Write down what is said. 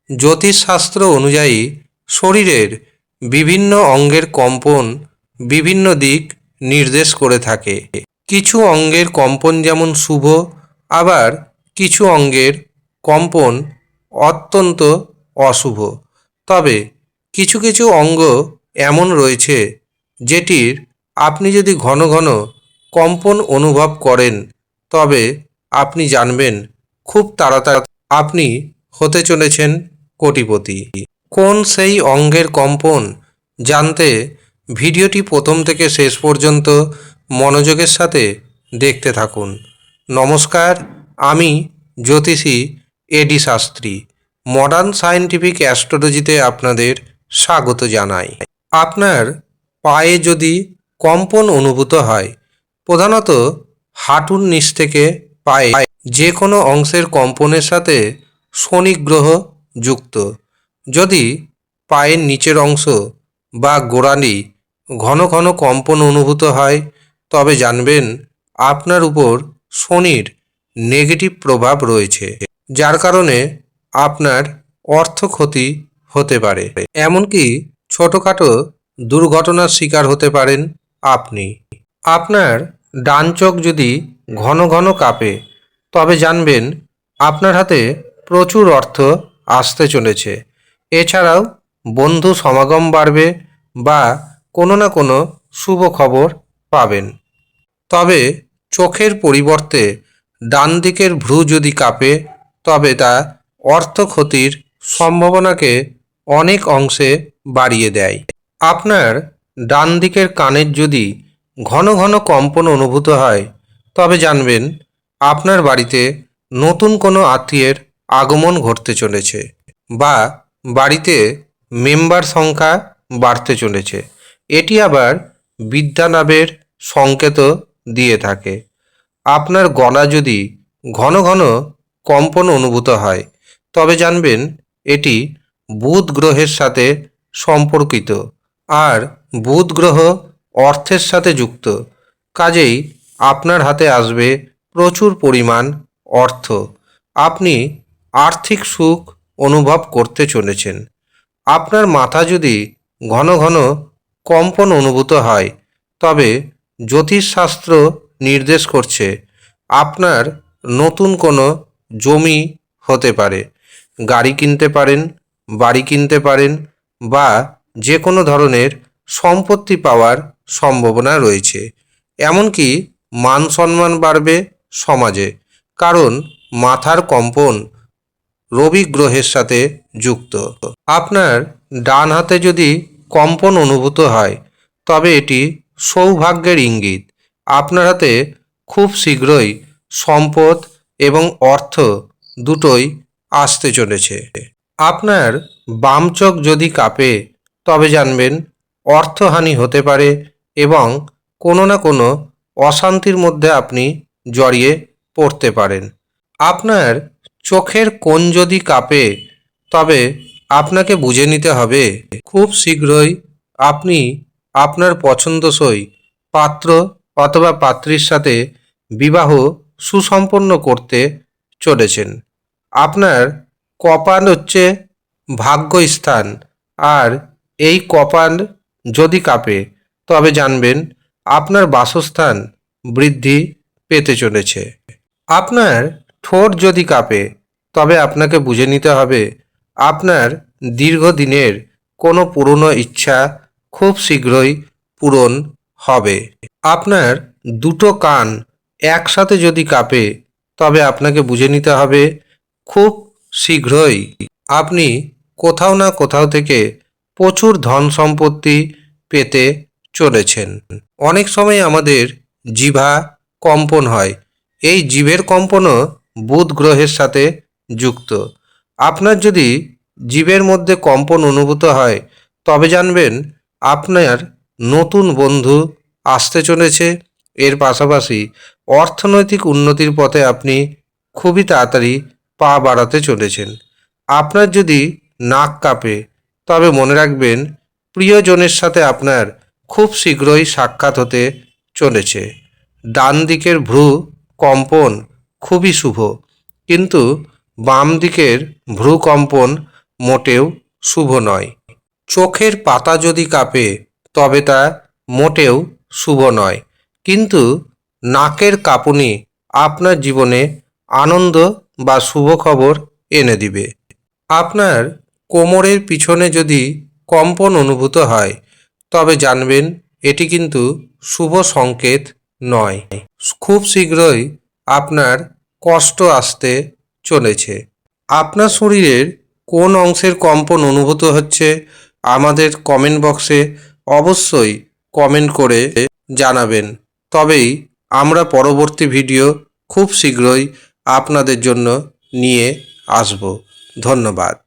জ্যোতিষশাস্ত্র অনুযায়ী শরীরের বিভিন্ন অঙ্গের কম্পন বিভিন্ন দিক নির্দেশ করে থাকে। কিছু অঙ্গের কম্পন যেমন শুভ, আবার কিছু অঙ্গের কম্পন অত্যন্ত অশুভ। তবে কিছু কিছু অঙ্গ এমন রয়েছে যেটির আপনি যদি ঘন ঘন কম্পন অনুভব করেন তবে আপনি জানবেন খুব তাড়াতাড়ি আপনি হতে চলেছেন কোটিপতি। কোন সেই অঙ্গের কম্পন জানতে ভিডিওটি প্রথম থেকে শেষ পর্যন্ত মনোযোগের সাথে দেখতে থাকুন। নমস্কার, আমি জ্যোতিষী এডি শাস্ত্রী। মডার্ন সায়েন্টিফিক অ্যাস্ট্রোলজিতে আপনাদের স্বাগত জানাই। আপনার পায়ে যদি কম্পন অনুভূত হয়, প্রধানত হাঁটুর নিচ থেকে পায়ে যে কোনো অংশের কম্পনের সাথে শনি গ্রহ যুক্ত। যদি পায়ের নিচের অংশ বা গোড়ালি ঘন ঘন কম্পন অনুভূত হয় তবে জানবেন আপনার উপর শনির নেগেটিভ প্রভাব রয়েছে, যার কারণে আপনার অর্থ ক্ষতি হতে পারে, এমনকি ছোটোখাটো দুর্ঘটনার শিকার হতে পারেন আপনি। আপনার ডান চোখ যদি ঘন ঘন কাঁপে তবে জানবেন আপনার হাতে প্রচুর অর্থ আসতে চলেছে। এছাড়াও বন্ধু সমাগম বাড়বে বা কোনো না কোনো শুভ খবর পাবেন। তবে চোখের পরিবর্তে ডান দিকের ভ্রু যদি কাঁপে তবে তা অর্থ ক্ষতির সম্ভাবনাকে অনেক অংশে বাড়িয়ে দেয়। আপনার ডান দিকের কানের যদি ঘন ঘন কম্পন অনুভূত হয় তবে জানবেন আপনার বাড়িতে নতুন কোনো আত্মীয়ের আগমন ঘটতে চলেছে বা বাড়িতে মেম্বার সংখ্যা বাড়তে চলেছে। এটি আবার বিদ্যা লাভের সংকেত দিয়ে থাকে। আপনার গলা যদি ঘন ঘন কম্পন অনুভূত হয় তবে জানবেন এটি বুধ গ্রহের সাথে সম্পর্কিত, আর বুধ গ্রহ অর্থের সাথে যুক্ত। কাজেই আপনার হাতে আসবে প্রচুর পরিমাণ অর্থ। আপনি আর্থিক সুখ অনুভব করতে চলেছেন। আপনার মাথা যদি ঘন ঘন কম্পন অনুভূত হয় তবে জ্যোতিষশাস্ত্র নির্দেশ করছে আপনার নতুন কোনো জমি হতে পারে, গাড়ি কিনতে পারেন, বাড়ি কিনতে পারেন বা যে কোনো ধরনের সম্পত্তি পাওয়ার সম্ভাবনা রয়েছে। এমনকি মান সম্মান বাড়বে সমাজে, কারণ মাথার কম্পন রবি গ্রহের সাথে যুক্ত। আপনার ডান হাতে যদি কম্পন অনুভূত হয় তবে এটি সৌভাগ্যের ইঙ্গিত। আপনার হাতে খুব শীঘ্রই সম্পদ এবং অর্থ দুটোই আসতে চলেছে। আপনার বাম চোখ যদি কাঁপে তবে জানবেন অর্থহানি হতে পারে এবং কোনো না কোনো অশান্তির মধ্যে আপনি জড়িয়ে পড়তে পারেন। আপনার চোখের কোণ যদি কাঁপে তবে আপনাকে বুঝে নিতে হবে খুব শীঘ্রই আপনি আপনার পছন্দসই পাত্র অথবা পাত্রীর সাথে বিবাহ সুসম্পন্ন করতে চলেছেন। আপনার কপাল হচ্ছে ভাগ্যস্থান, আর এই কপাল যদি কাঁপে তবে জানবেন আপনার বাসস্থান বৃদ্ধি পেতে চলেছে। আপনার ঠোঁট যদি কাঁপে তবে আপনাকে বুঝে নিতে হবে আপনার দীর্ঘদিনের কোনো পুরনো ইচ্ছা খুব শীঘ্রই পূরণ হবে। আপনার দুটো কান একসাথে যদি কাঁপে তবে আপনাকে বুঝে নিতে হবে খুব শীঘ্রই আপনি কোথাও না কোথাও থেকে প্রচুর ধন সম্পত্তি পেতে চলেছেন। অনেক সময় আমাদের জিহ্বা কম্পন হয়, এই জিভের কম্পনও বুধ গ্রহের সাথে যুক্ত। আপনার যদি জিভের মধ্যে কম্পন অনুভূত হয় তবে জানবেন আপনার নতুন বন্ধু আসতে চলেছে। এর পাশাপাশি অর্থনৈতিক উন্নতির পথে আপনি খুবই তাড়াতাড়ি পা বাড়াতে চলেছেন। আপনার যদি নাক কাঁপে তবে মনে রাখবেন প্রিয়জনের সাথে আপনার খুব শীঘ্রই সাক্ষাৎ হতে চলেছে। ডান দিকের ভ্রু কম্পন খুবই শুভ, কিন্তু বাম দিকের ভ্রু কম্পন মোটেও শুভ নয়। চোখের পাতা যদি কাঁপে তবে তা মোটেও শুভ নয়, কিন্তু নাকের কাঁপুনি আপনার জীবনে আনন্দ বা শুভ খবর এনে দিবে। আপনার কোমরের পিছনে যদি কম্পন অনুভূত হয় তবে জানবেন এটি কিন্তু শুভ সংকেত নয়। খুব শীঘ্রই আপনার কষ্ট আসতে চলেছে। আপনার শরীরের কোন অংশের কম্পন অনুভূত হচ্ছে আমাদের কমেন্ট বক্সে অবশ্যই কমেন্ট করে জানাবেন। তবেই আমরা পরবর্তী ভিডিও খুব শীঘ্রই আপনাদের জন্য নিয়ে আসব। ধন্যবাদ।